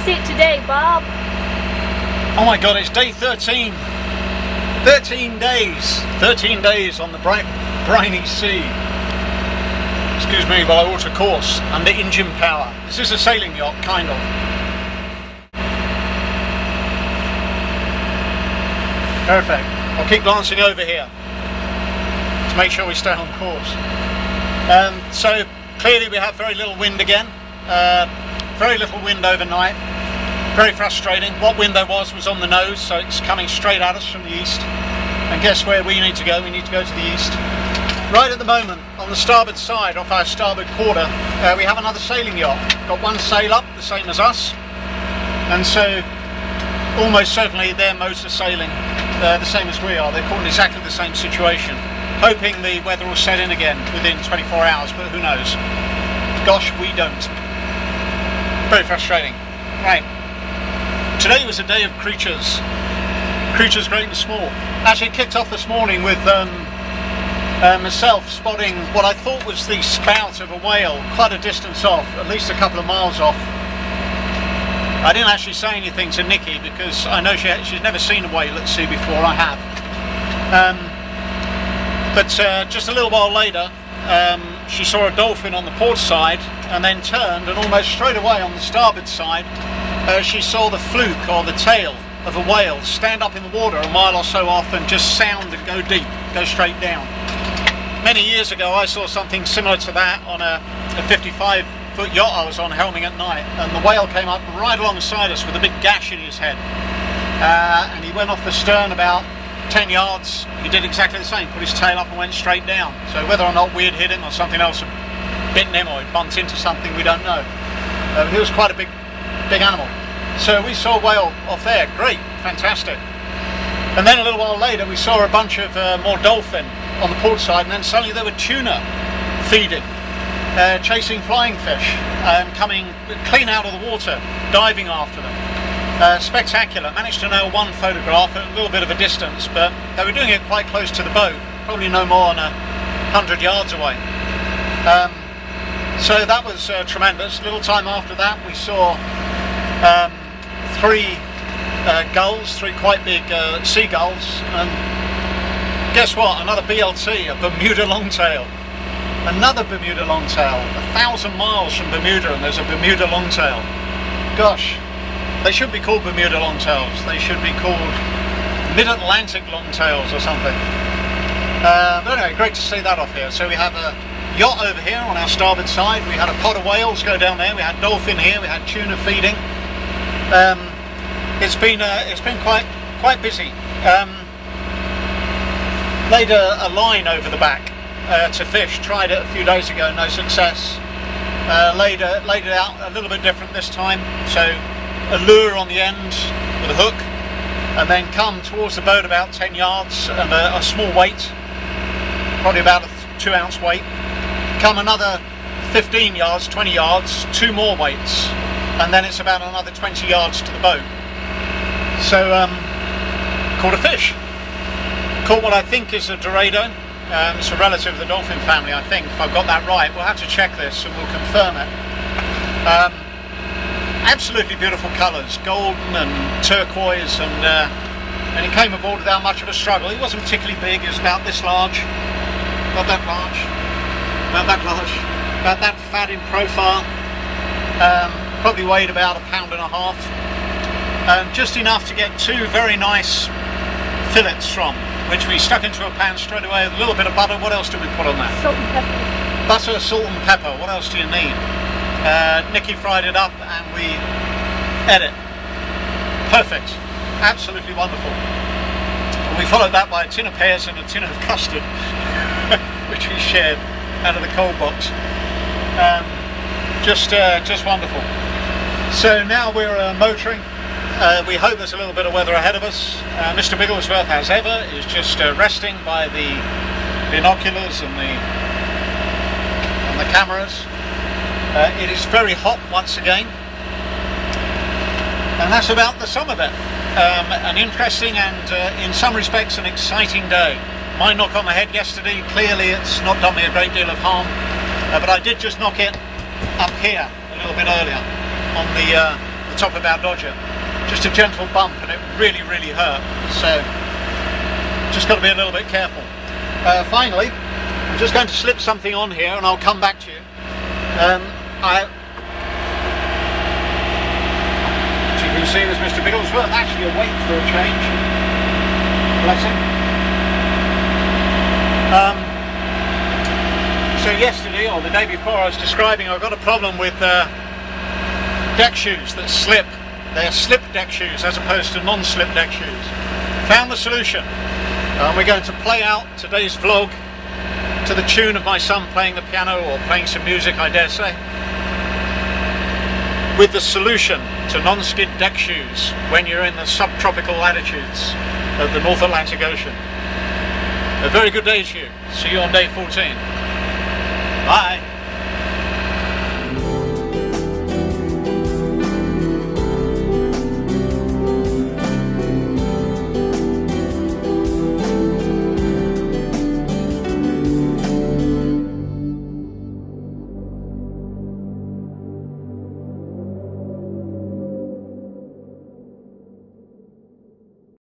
is it today, Bob? Oh my God, it's day 13. 13 days. 13 days on the bright, briny sea. Excuse me, while I alter course under engine power. This is a sailing yacht, kind of. Perfect. I'll keep glancing over here to make sure we stay on course. So clearly we have very little wind again. Very little wind overnight. Very frustrating. What wind there was on the nose, so it's coming straight at us from the east. And guess where we need to go? We need to go to the east. Right at the moment, on the starboard side, off our starboard quarter, we have another sailing yacht. Got one sail up, the same as us. And so, almost certainly they're motor sailing the same as we are. They're caught in exactly the same situation. Hoping the weather will set in again within 24 hours, but who knows? Gosh, we don't. Very frustrating. Right. Today was a day of creatures. Creatures great and small. Actually, it kicked off this morning with myself spotting what I thought was the spout of a whale quite a distance off, at least a couple of miles off. I didn't actually say anything to Nikki because I know she's never seen a whale at sea before. I have. But just a little while later, she saw a dolphin on the port side and then turned, and almost straight away on the starboard side, she saw the fluke or the tail of a whale stand up in the water a mile or so off and just sound and go deep, go straight down. Many years ago I saw something similar to that on a 55-foot yacht I was on helming at night, and the whale came up right alongside us with a big gash in his head, and he went off the stern about 10 yards. He did exactly the same, put his tail up and went straight down. So whether or not we'd hit him or something else had bitten him or he bumped into something, we don't know. He was quite a big animal. So we saw a whale off there. Great, fantastic. And then a little while later we saw a bunch of more dolphin on the port side, and then suddenly there were tuna feeding, chasing flying fish, coming clean out of the water, diving after them. Spectacular. Managed to nail one photograph at a little bit of a distance, but they were doing it quite close to the boat, probably no more than 100 yards away. So that was tremendous. A little time after that we saw three gulls, three quite big seagulls, and guess what? Another BLT, a Bermuda longtail. Another Bermuda longtail. 1,000 miles from Bermuda and there's a Bermuda longtail. Gosh, they should be called Bermuda longtails. They should be called Mid-Atlantic longtails or something. But anyway, great to see that off here. So we have a yacht over here on our starboard side. We had a pod of whales go down there. We had dolphin here. We had tuna feeding. It's been quite busy. Laid a line over the back to fish. Tried it a few days ago, no success. Laid it out a little bit different this time. So a lure on the end with a hook, and then come towards the boat about 10 yards and a small weight, probably about a 2-ounce weight. Come another 15 yards, 20 yards, 2 more weights, and then it's about another 20 yards to the boat. So caught a fish. Caught what I think is a dorado. It's a relative of the dolphin family, I think, if I've got that right. We'll have to check this and we'll confirm it. Absolutely beautiful colours, golden and turquoise, and he came aboard without much of a struggle. He wasn't particularly big. He was about this large, about that large, about that large, about that fat in profile. Probably weighed about 1.5 pounds. Just enough to get 2 very nice fillets from, which we stuck into a pan straight away with a little bit of butter. What else do we put on that? Salt and pepper. Butter, salt and pepper. What else do you need? Nikki fried it up and we ate it. Perfect. Absolutely wonderful. And we followed that by a tin of pears and a tin of custard, which we shared out of the cold box. Just wonderful. So now we're motoring. We hope there's a little bit of weather ahead of us. Mr. Bigglesworth, as ever, is just resting by the binoculars and the cameras. It is very hot once again, and that's about the sum of it. An interesting and in some respects an exciting day. My knock on the head yesterday, clearly it's not done me a great deal of harm, but I did just knock it up here a little bit earlier on the the top of our Dodger. Just a gentle bump, and it really, really hurt. So, just got to be a little bit careful. Finally, I'm just going to slip something on here, and I'll come back to you. As you can see, there's Mr. Bigglesworth, actually awake for a change. Bless him. So yesterday, or the day before, I was describing I've got a problem with deck shoes that slip. They're slip deck shoes as opposed to non-slip deck shoes. Found the solution. We're going to play out today's vlog to the tune of my son playing the piano, or playing some music, I dare say, with the solution to non-skid deck shoes when you're in the subtropical latitudes of the North Atlantic Ocean. A very good day to you. See you on day 14. Bye.